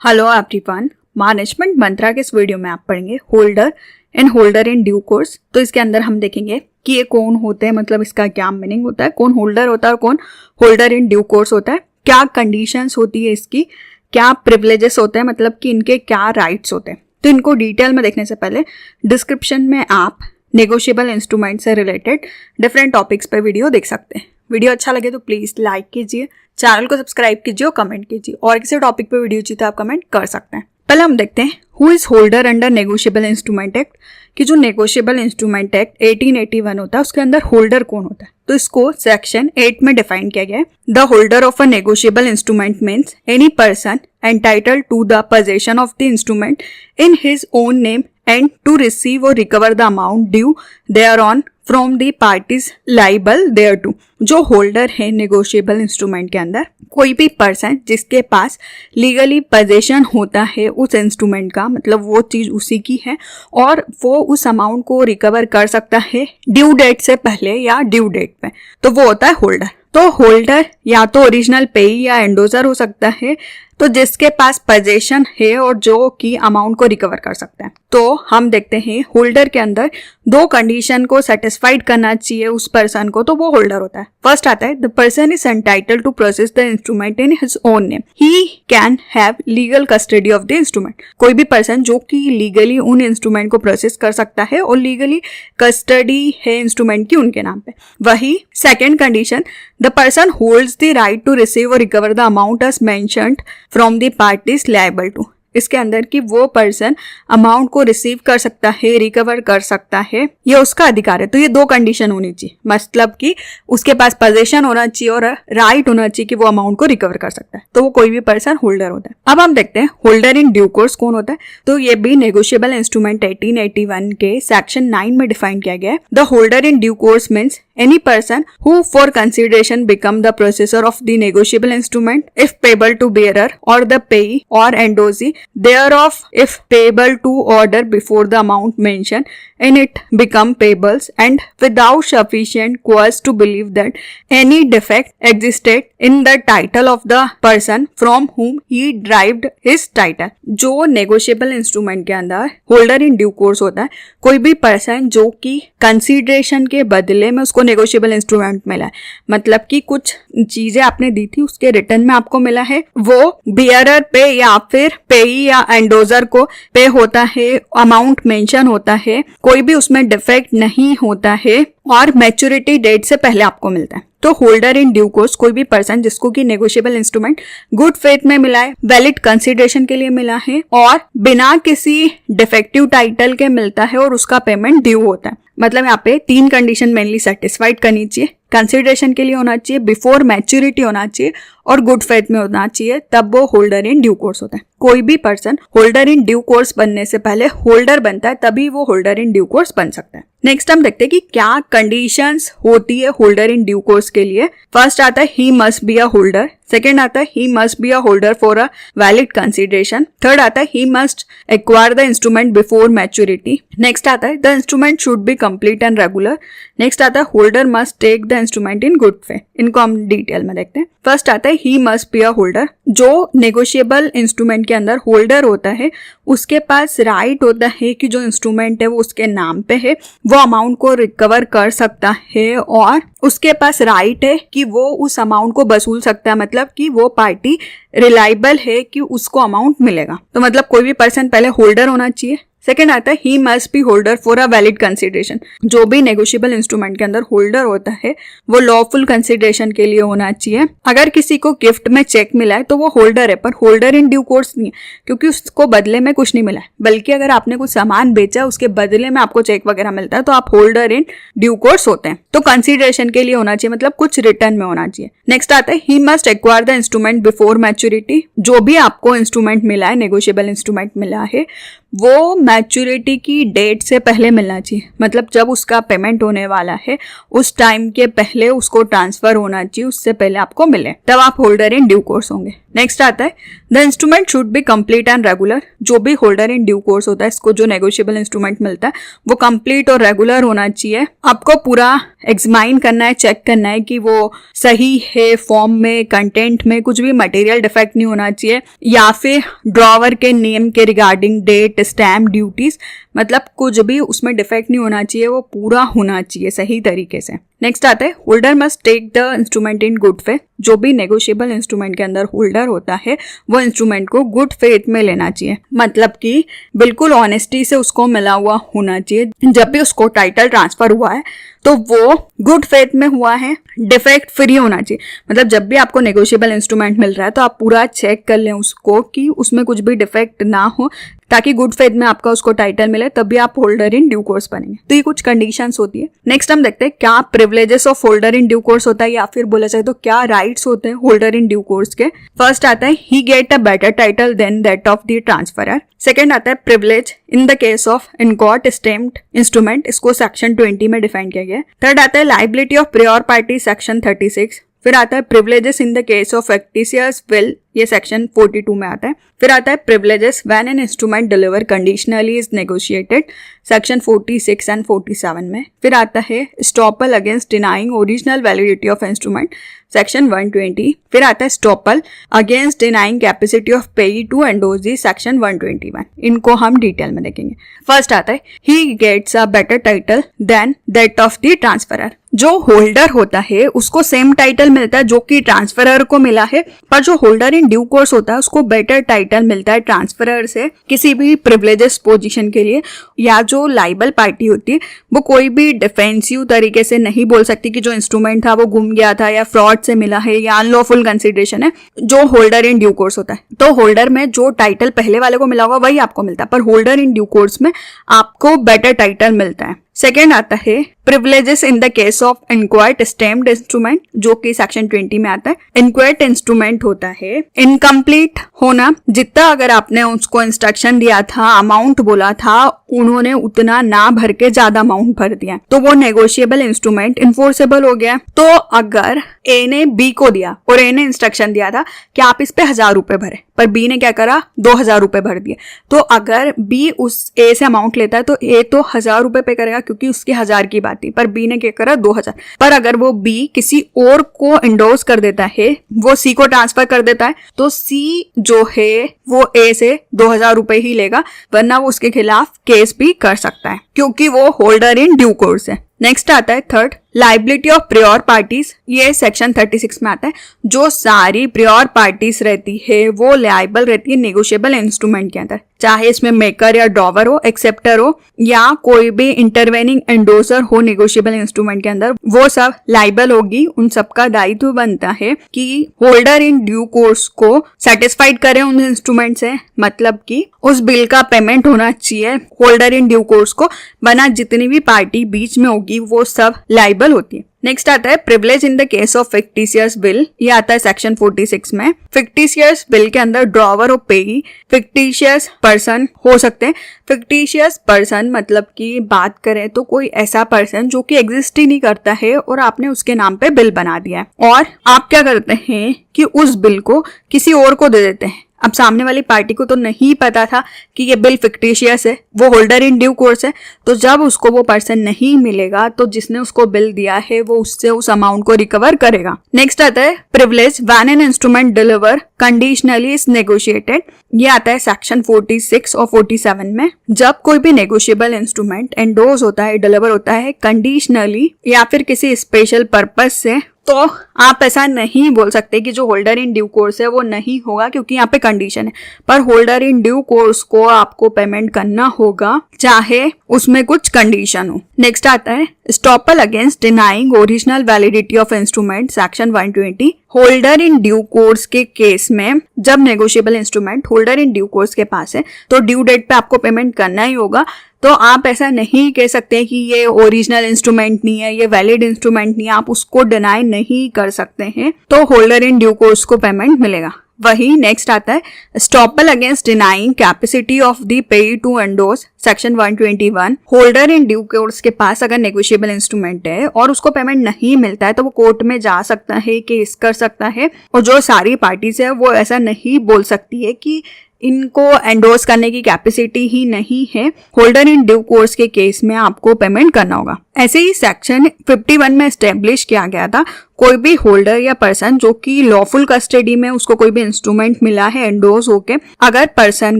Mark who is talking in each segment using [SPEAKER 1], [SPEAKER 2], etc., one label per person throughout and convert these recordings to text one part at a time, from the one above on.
[SPEAKER 1] Hello everyone, management मंत्रा के इस video में आप पढ़ेंगे holder and holder in due course. तो इसके अंदर हम देखेंगे कि ये कौन होते हैं, मतलब इसका क्या मीनिंग होता है, कौन होल्डर होता है और कौन होल्डर इन ड्यू कोर्स होता है, क्या कंडीशंस होती है इसकी, क्या प्रिविलेजेस होते हैं, मतलब कि इनके क्या राइट्स होते हैं। तो इनको डिटेल में देखने से पहले डिस्क्रिप्शन में आप नेगोशिएबल इंस्ट्रूमेंट से रिलेटेड डिफरेंट टॉपिक्स पर वीडियो देख सकते हैं। वीडियो अच्छा लगे तो प्लीज़ लाइक कीजिए, चैनल को सब्सक्राइब कीजिए और कमेंट कीजिए, और किसी टॉपिक पे वीडियो चाहिए तो आप कमेंट कर सकते हैं। पहले हम देखते हैं who is holder under negotiable instrument act, कि जो नेगोशिएबल इंस्ट्रूमेंट एक्ट 1881 होता है उसके अंदर होल्डर कौन होता है। तो इसको सेक्शन 8 में डिफाइन किया गया है। The holder of a negotiable instrument means any person entitled to the possession of the instrument in his own name and to receive or recover the amount due thereon from the parties liable thereto। जो holder है negotiable instrument के अंदर कोई भी person जिसके पास legally possession होता है उस इंस्ट्रूमेंट का, मतलब वो चीज उसी की है और वो उस अमाउंट को रिकवर कर सकता है ड्यू डेट से पहले या ड्यू डेट पे, तो वो होता है होल्डर। तो होल्डर या तो ओरिजिनल पेई या एंडोजर हो सकता है, तो जिसके पास पोजेशन है और जो कि अमाउंट को रिकवर कर सकता है। तो हम देखते हैं होल्डर के अंदर दो कंडीशन को सेटिस्फाइड करना चाहिए उस पर्सन को, तो वो होल्डर होता है। फर्स्ट आता है the person is entitled to process the instrument in his own name, he can have legal custody of the instrument. कोई भी पर्सन जो कि लीगली उन इंस्ट्रूमेंट को प्रोसेस कर सकता है और लीगली कस्टडी है इंस्ट्रूमेंट की उनके नाम पे। वही second condition, the person holds the right to receive और recover the amount as mentioned from the parties liable to. इसके अंदर कि वो पर्सन अमाउंट को रिसीव कर सकता है, रिकवर कर सकता है, ये उसका अधिकार है। तो ये दो कंडीशन होनी चाहिए, मतलब कि उसके पास पोजेशन होना चाहिए और राइट होना चाहिए कि वो अमाउंट को रिकवर कर सकता है, तो वो कोई भी पर्सन होल्डर होता है। अब हम देखते हैं होल्डर इन ड्यू कोर्स कौन होता है। तो ये भी नेगोशिएबल इंस्ट्रूमेंट 1881 के सेक्शन 9 में डिफाइन किया गया है। The holder in due course means any person who for consideration become the possessor of the negotiable instrument if payable to bearer or the payee or endorsee thereof if payable to order before the amount mentioned in it become payables and without sufficient cause to believe that any defect existed in the title of the person from whom he derived his title। जो negotiable instrument के अंदर holder in due course होता है, कोई भी person जो कि consideration के बदले में उसको नेगोशिएबल इंस्ट्रूमेंट मिला है, मतलब कि कुछ चीजें आपने दी थी उसके रिटर्न में आपको मिला है, वो बियरर पे या फिर पेई या एंडोजर को पे होता है, अमाउंट मेंशन होता है, कोई भी उसमें डिफेक्ट नहीं होता है और मैच्योरिटी डेट से पहले आपको मिलता है। तो होल्डर इन ड्यू कोर्स कोई भी पर्सन जिसको कि नेगोशिएबल इंस्ट्रूमेंट गुड फेथ में मिला है, वैलिड कंसिडरेशन के लिए मिला है और बिना किसी डिफेक्टिव टाइटल के मिलता है और उसका पेमेंट ड्यू होता है। मतलब यहाँ पे तीन कंडीशन मेनली सेटिस्फाइड करनी चाहिए, कंसिडरेशन के लिए होना चाहिए, बिफोर मैच्योरिटी होना चाहिए और गुड फेथ में होना चाहिए, तब वो होल्डर इन ड्यू कोर्स होता है। कोई भी person holder in due course बनने से पहले होल्डर बनता है, तभी वो होल्डर इन ड्यू कोर्स बन सकता है। नेक्स्ट हम देखते हैं कि क्या कंडीशंस होती है होल्डर इन ड्यू कोर्स के लिए। फर्स्ट आता है he must be a holder, second आता है he must be a holder for a valid consideration, third आता है he must acquire the instrument before maturity, next आता है the instrument should be complete and regular, next आता है holder must take the instrument in good faith. इनको हम detail में देखते हैं। फर्स्ट आता है he must be a holder. जो नेगोशिएबल इंस्ट्रूमेंट के अंदर होल्डर होता है उसके पास राइट होता है कि जो इंस्ट्रूमेंट है वो उसके नाम पे है, वो अमाउंट को रिकवर कर सकता है और उसके पास राइट है कि वो उस अमाउंट को वसूल सकता है, मतलब कि वो पार्टी रिलायबल है कि उसको अमाउंट मिलेगा। तो मतलब कोई भी पर्सन पहले होल्डर होना चाहिए। सेकेंड आता है he must B holder for a valid consideration. जो भी नेगोशिएबल इंस्ट्रूमेंट के अंदर होल्डर होता है वो लॉफुल कंसिडरेशन के लिए होना चाहिए। अगर किसी को गिफ्ट में चेक मिला है तो वो होल्डर है, पर होल्डर इन ड्यू कोर्स नहीं है, क्योंकि उसको बदले में कुछ नहीं मिला है, बल्कि अगर आपने कुछ सामान बेचा उसके बदले में आपको चेक वगैरह मिलता है तो आप होल्डर इन ड्यू कोर्स होते हैं। तो कंसिडरेशन के लिए होना चाहिए, मतलब कुछ रिटर्न में होना चाहिए। नेक्स्ट आता है he must acquire the instrument before maturity. जो भी आपको इंस्ट्रूमेंट मिला है, नेगोशिएबल इंस्ट्रूमेंट मिला है, वो मैच्योरिटी की डेट से पहले मिलना चाहिए, मतलब जब उसका पेमेंट होने वाला है उस टाइम के पहले उसको ट्रांसफर होना चाहिए, उससे पहले आपको मिले, तब आप होल्डर इन ड्यू कोर्स होंगे। नेक्स्ट आता है the instrument should be complete and regular. जो भी होल्डर इन ड्यू कोर्स होता है, इसको जो नेगोशिएबल इंस्ट्रूमेंट मिलता है वो कंप्लीट और रेगुलर होना चाहिए। आपको पूरा एग्जामाइन करना है, चेक करना है कि वो सही है, फॉर्म में, कंटेंट में कुछ भी मटेरियल डिफेक्ट नहीं होना चाहिए, या फिर ड्रॉवर के नेम के रिगार्डिंग डेट, स्टैम्प, ड्यूटीज, मतलब कुछ भी उसमें डिफेक्ट नहीं होना चाहिए, वो पूरा होना चाहिए सही तरीके से। नेक्स्ट आता है holder must take the instrument in good faith. जो भी नेगोशिएबल इंस्ट्रूमेंट के अंदर होल्डर होता है वो इंस्ट्रूमेंट को गुड फेथ में लेना चाहिए, मतलब कि बिल्कुल ऑनेस्टी से उसको मिला हुआ होना चाहिए। जब भी उसको टाइटल ट्रांसफर हुआ है तो वो गुड फेथ में हुआ है, डिफेक्ट फ्री होना चाहिए। मतलब जब भी आपको नेगोशिएबल इंस्ट्रूमेंट मिल रहा है तो आप पूरा चेक कर लें उसको कि उसमें कुछ भी डिफेक्ट ना हो, ताकि गुड फेथ में आपका उसको टाइटल मिले, तब भी आप होल्डर इन ड्यू कोर्स बनेंगे। तो ये कुछ कंडीशंस होती है। नेक्स्ट हम देखते हैं क्या privileges of holder in due course होता है, या फिर बोला जाए तो क्या राइट्स होते हैं होल्डर इन ड्यू कोर्स के। फर्स्ट आता है he get a better title than that of the transferor. Second आता है privilege in the case of inchoate stamped instrument, इसको सेक्शन 20 में डिफाइन किया गया है। थर्ड आता है liability of prior party, section 36। फिर आता है privileges in the case of fictitious bill, ये सेक्शन 42 में आता है। फिर आता है privileges when an instrument deliver conditionally is negotiated, section 46 and 47 में। फिर आता है estoppel against denying original validity of instrument, section 120। फिर आता है estoppel against denying capacity of payee to endorse the, section 121। इनको हम डिटेल में देखेंगे। फर्स्ट आता है he gets a better title than that of the transferor. जो होल्डर होता है उसको सेम टाइटल मिलता है जो कि ट्रांसफरर को मिला है, पर जो होल्डर इन ड्यू कोर्स होता है उसको बेटर टाइटल मिलता है ट्रांसफरर से किसी भी प्रिविलेजेस पोजीशन के लिए। या जो लाइबल पार्टी होती है वो कोई भी डिफेंसिव तरीके से नहीं बोल सकती कि जो इंस्ट्रूमेंट था वो गुम गया था या फ्रॉड से मिला है या अनलॉफुल कंसिडरेशन है, जो होल्डर इन ड्यू कोर्स होता है। तो होल्डर में जो टाइटल पहले वाले को मिला होगा वही आपको मिलता है, पर होल्डर इन ड्यू कोर्स में आपको बेटर टाइटल मिलता है। सेकेंड आता है privileges in the case of inchoate stamped instrument, जो कि सेक्शन 20 में आता है। इनक्वायर्ड इंस्ट्रूमेंट होता है इनकम्प्लीट होना, जितना अगर आपने उसको इंस्ट्रक्शन दिया था, अमाउंट बोला था, उन्होंने उतना ना भर के ज्यादा अमाउंट भर दिया, तो वो नेगोशिएबल इंस्ट्रूमेंट इन्फोर्सेबल हो गया। तो अगर ए ने बी को दिया और ए ने इंस्ट्रक्शन दिया था कि आप इस पे 1000 रुपए भरे, पर बी ने क्या करा 2000 रुपए भर दिए, तो अगर बी उस ए से अमाउंट लेता है तो ए तो 1000 रुपए पे करेगा क्योंकि उसकी 1000 की बात थी, पर बी ने क्या करा 2000। पर अगर वो बी किसी और को इंडोर्स कर देता है, वो सी को ट्रांसफर कर देता है, तो सी जो है वो ए से 2000 रुपए ही लेगा, वरना वो उसके खिलाफ केस भी कर सकता है क्योंकि वो होल्डर इन ड्यू कोर्स है। नेक्स्ट आता है third liability of prior parties, ये सेक्शन 36 में आता है। जो सारी प्रियोर पार्टीज रहती है वो लाइबल रहती है नेगोशिएबल इंस्ट्रूमेंट के अंदर, चाहे इसमें मेकर या ड्रॉवर हो, एक्सेप्टर हो, या कोई भी इंटरवेनिंग एंडोसर हो नेगोशिएबल इंस्ट्रूमेंट के अंदर, वो सब लाइबल होगी। उन सबका दायित्व बनता है कि होल्डर इन ड्यू कोर्स को सेटिस्फाइड करें उन इंस्ट्रूमेंट से, मतलब कि उस बिल का पेमेंट होना चाहिए होल्डर इन ड्यू कोर्स को, बना जितनी भी पार्टी बीच में होगी वो सब लाइबल होती है। नेक्स्ट आता है privilege in the case of fictitious bill, ये आता है सेक्शन 46 में। फिक्टिशियस बिल के अंदर ड्रॉवर और पेई फिक्टिशियस पर्सन हो सकते हैं। फिक्टिशियस पर्सन मतलब कि बात करें तो कोई ऐसा पर्सन जो कि एग्जिस्ट ही नहीं करता है और आपने उसके नाम पे बिल बना दिया है, और आप क्या करते हैं कि उस बिल को किसी और को दे देते हैं। अब सामने वाली पार्टी को तो नहीं पता था कि ये बिल फिक्टिशियस है, वो होल्डर इन ड्यू कोर्स है, तो जब उसको वो पर्सन नहीं मिलेगा तो जिसने उसको बिल दिया है वो उससे उस अमाउंट को रिकवर करेगा। नेक्स्ट आता है privilege when an instrument deliver conditionally is negotiated, ये आता है सेक्शन 46 और 47 में। जब कोई भी नेगोशिएबल इंस्ट्रूमेंट एंडोर्स होता है, डिलीवर होता है कंडीशनली या फिर किसी स्पेशल पर्पस से, तो आप ऐसा नहीं बोल सकते कि जो होल्डर इन ड्यू कोर्स है वो नहीं होगा क्योंकि यहाँ पे कंडीशन है, पर होल्डर इन ड्यू कोर्स को आपको पेमेंट करना होगा चाहे उसमें कुछ कंडीशन हो। नेक्स्ट आता है estoppel against denying original validity of instrument, section 120। Holder in due course के केस में जब negotiable instrument holder in due course के पास है तो ड्यू डेट पे आपको पेमेंट करना ही होगा। तो आप ऐसा नहीं कह सकते कि ये ओरिजिनल इंस्ट्रूमेंट नहीं है, ये वैलिड इंस्ट्रूमेंट नहीं है, आप उसको डिनाई नहीं कर सकते हैं, तो होल्डर इन ड्यू कोर्स को पेमेंट मिलेगा। वही नेक्स्ट आता है estoppel against denying capacity of the pay to endorse section 121। Holder in due course के पास अगर नेगोशिएबल इंस्ट्रूमेंट है और उसको पेमेंट नहीं मिलता है तो वो कोर्ट में जा सकता है, केस कर सकता है, और जो सारी पार्टीज है वो ऐसा नहीं बोल सकती है कि इनको एंडोर्स करने की कैपेसिटी ही नहीं है, होल्डर इन ड्यू कोर्स के केस में आपको पेमेंट करना होगा। ऐसे ही सेक्शन 51 में एस्टेब्लिश किया गया था कोई भी होल्डर या पर्सन जो कि लॉफुल कस्टडी में उसको कोई भी इंस्ट्रूमेंट मिला है एंडोर्स होके, अगर पर्सन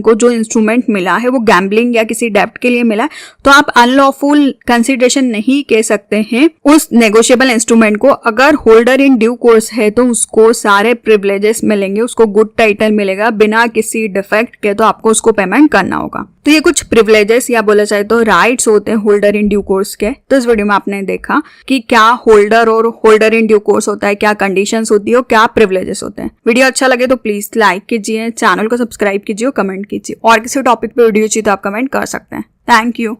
[SPEAKER 1] को जो इंस्ट्रूमेंट मिला है वो गैम्बलिंग या किसी डेब्ट के लिए मिला है तो आप अनलॉफुल कंसिडरेशन नहीं कह सकते हैं उस नेगोशिएबल इंस्ट्रूमेंट को। अगर होल्डर इन ड्यू कोर्स है तो उसको सारे प्रिविलेजेस मिलेंगे, उसको गुड टाइटल मिलेगा बिना किसी डिफेक्ट के, तो आपको उसको पेमेंट करना होगा। तो ये कुछ प्रिविलेजेस या बोला जाए तो राइट्स होते हैं होल्डर इन ड्यू कोर्स के। तो इस वीडियो में आपने देखा कि क्या होल्डर और होल्डर इन ड्यू कोर्स होता है, क्या कंडीशंस होती है और क्या प्रिविलेजेस होते हैं। वीडियो अच्छा लगे तो प्लीज लाइक कीजिए, चैनल को सब्सक्राइब कीजिए और कमेंट कीजिए। और किसी टॉपिक पे वीडियो चाहिए तो आप कमेंट कर सकते हैं। Thank you.